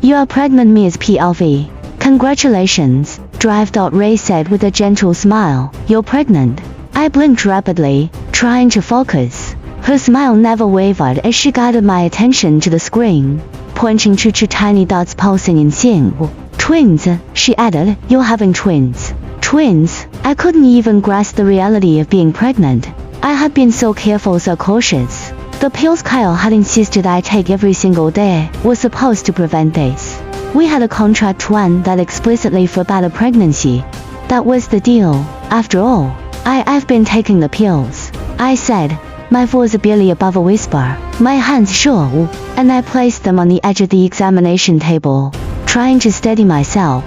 You are pregnant, Ms. PLV. Congratulations, Drive.Ray said with a gentle smile. You're pregnant. I blinked rapidly, trying to focus. Her smile never wavered as she guided my attention to the screen, pointing to two tiny dots pulsing in sync. Twins, she added. You're having twins. Twins? I couldn't even grasp the reality of being pregnant. I had been so careful, so cautious. The pills Kyle had insisted I take every single day were supposed to prevent this. We had a contract, one that explicitly forbade a pregnancy. That was the deal. After all, I've been taking the pills, I said, my voice barely above a whisper. My hands shook, and I placed them on the edge of the examination table, trying to steady myself.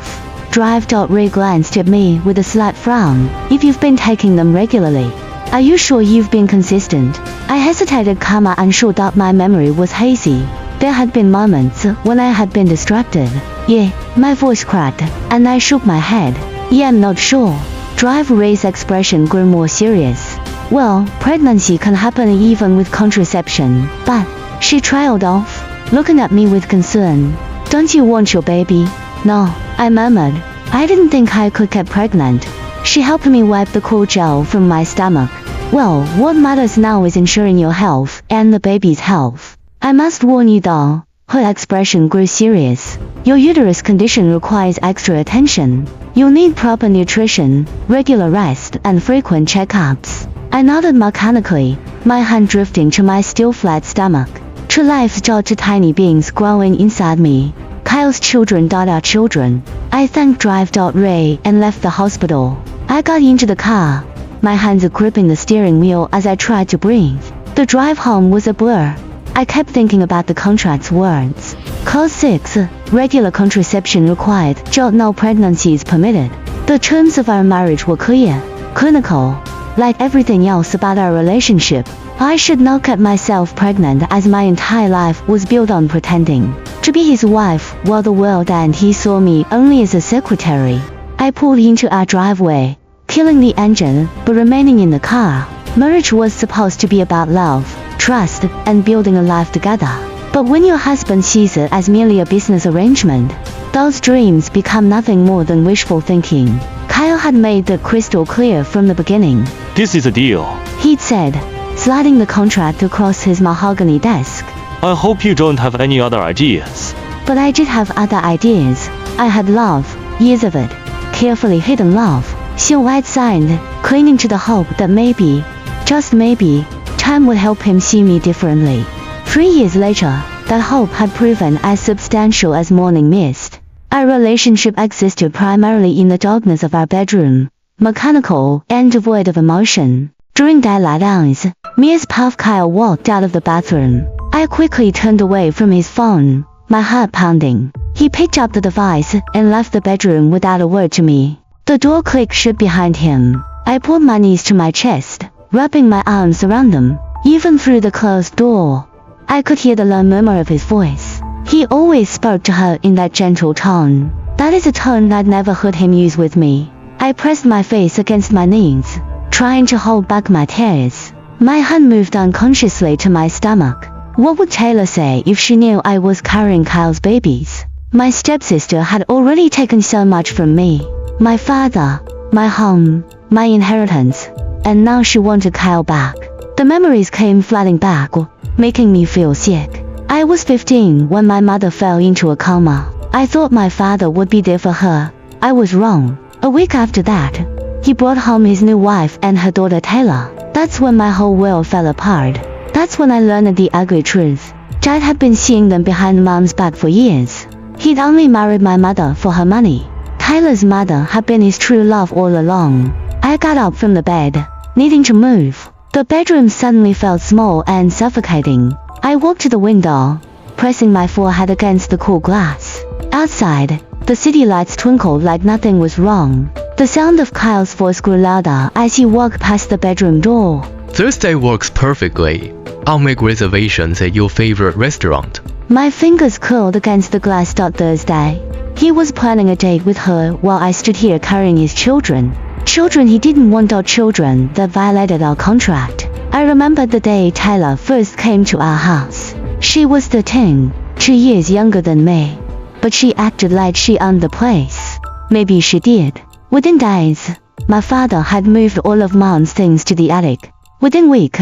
Drive.Ray glanced at me with a slight frown. If you've been taking them regularly, are you sure you've been consistent? I hesitated, unsure that my memory was hazy. There had been moments when I had been distracted. Yeah, my voice cracked, and I shook my head. Yeah, I'm not sure. Drive.Ray's expression grew more serious. Well, pregnancy can happen even with contraception, but, she trailed off, looking at me with concern. Don't you want your baby? No, I murmured. I didn't think I could get pregnant. She helped me wipe the cool gel from my stomach. Well, what matters now is ensuring your health and the baby's health. I must warn you though. Her expression grew serious. Your uterus condition requires extra attention. You'll need proper nutrition, regular rest, and frequent checkups. I nodded mechanically, my hand drifting to my still flat stomach. True life's jaw to tiny beings growing inside me. Kyle's children, our children. I thanked Drive.Ray and left the hospital. I got into the car, my hands gripping the steering wheel as I tried to breathe. The drive home was a blur. I kept thinking about the contract's words. Clause 6, regular contraception required, no pregnancies permitted. The terms of our marriage were clear, clinical. Like everything else about our relationship, I should not get myself pregnant, as my entire life was built on pretending to be his wife while the world and he saw me only as a secretary. I pulled into our driveway, killing the engine but remaining in the car. Marriage was supposed to be about love, trust, and building a life together. But when your husband sees it as merely a business arrangement, those dreams become nothing more than wishful thinking. Kyle had made that crystal clear from the beginning. This is a deal, He'd said, sliding the contract across his mahogany desk. I hope you don't have any other ideas. But I did have other ideas. I had love, years of it, carefully hidden love. So I'd signed, clinging to the hope that maybe, just maybe, time would help him see me differently. 3 years later, that hope had proven as substantial as morning mist. Our relationship existed primarily in the darkness of our bedroom, mechanical and devoid of emotion. During daylight hours, Ms. Puff Kyle walked out of the bathroom. I quickly turned away from his phone, my heart pounding. He picked up the device and left the bedroom without a word to me. The door clicked shut behind him. I pulled my knees to my chest, wrapping my arms around them. Even through the closed door, I could hear the low murmur of his voice. He always spoke to her in that gentle tone. That is a tone I'd never heard him use with me. I pressed my face against my knees, trying to hold back my tears. My hand moved unconsciously to my stomach. What would Taylor say if she knew I was carrying Kyle's babies? My stepsister had already taken so much from me. My father, my home, my inheritance. And now she wanted Kyle back. The memories came flooding back, making me feel sick. I was 15 when my mother fell into a coma. I thought my father would be there for her. I was wrong. A week after that, he brought home his new wife and her daughter Taylor. That's when my whole world fell apart. That's when I learned the ugly truth. Dad had been seeing them behind Mom's back for years. He'd only married my mother for her money. Taylor's mother had been his true love all along. I got up from the bed, needing to move. The bedroom suddenly felt small and suffocating. I walked to the window, pressing my forehead against the cool glass. Outside, the city lights twinkled like nothing was wrong. The sound of Kyle's voice grew louder as he walked past the bedroom door. Thursday works perfectly. I'll make reservations at your favorite restaurant. My fingers curled against the glass. Thursday. He was planning a date with her while I stood here carrying his children. Children he didn't want, or children that violated our contract. I remembered the day Taylor first came to our house. She was 13, 2 years younger than me. but she acted like she owned the place. Maybe she did. Within days, my father had moved all of Mom's things to the attic. Within a week,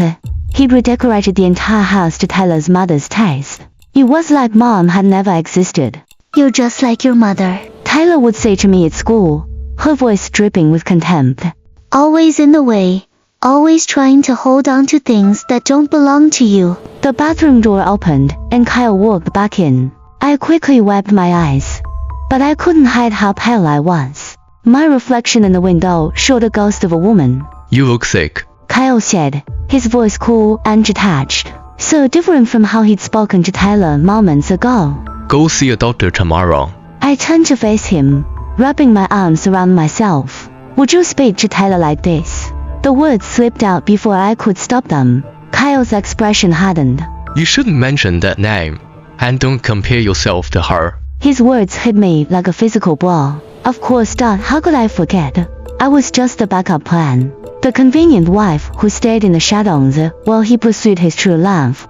he'd redecorated the entire house to Tyler's mother's taste. It was like Mom had never existed. You're just like your mother. Tyler would say to me at school, her voice dripping with contempt. Always in the way. Always trying to hold on to things that don't belong to you. The bathroom door opened, and Kyle walked back in. I quickly wiped my eyes, but I couldn't hide how pale I was. My reflection in the window showed a ghost of a woman. You look sick. Kyle said, his voice cool and detached, so different from how he'd spoken to Tyler moments ago. Go see a doctor tomorrow. I turned to face him, wrapping my arms around myself. Would you speak to Tyler like this? The words slipped out before I could stop them. Kyle's expression hardened. You shouldn't mention that name. And don't compare yourself to her. His words hit me like a physical blow. Of course, Dad, how could I forget? I was just the backup plan. The convenient wife who stayed in the shadows while he pursued his true love.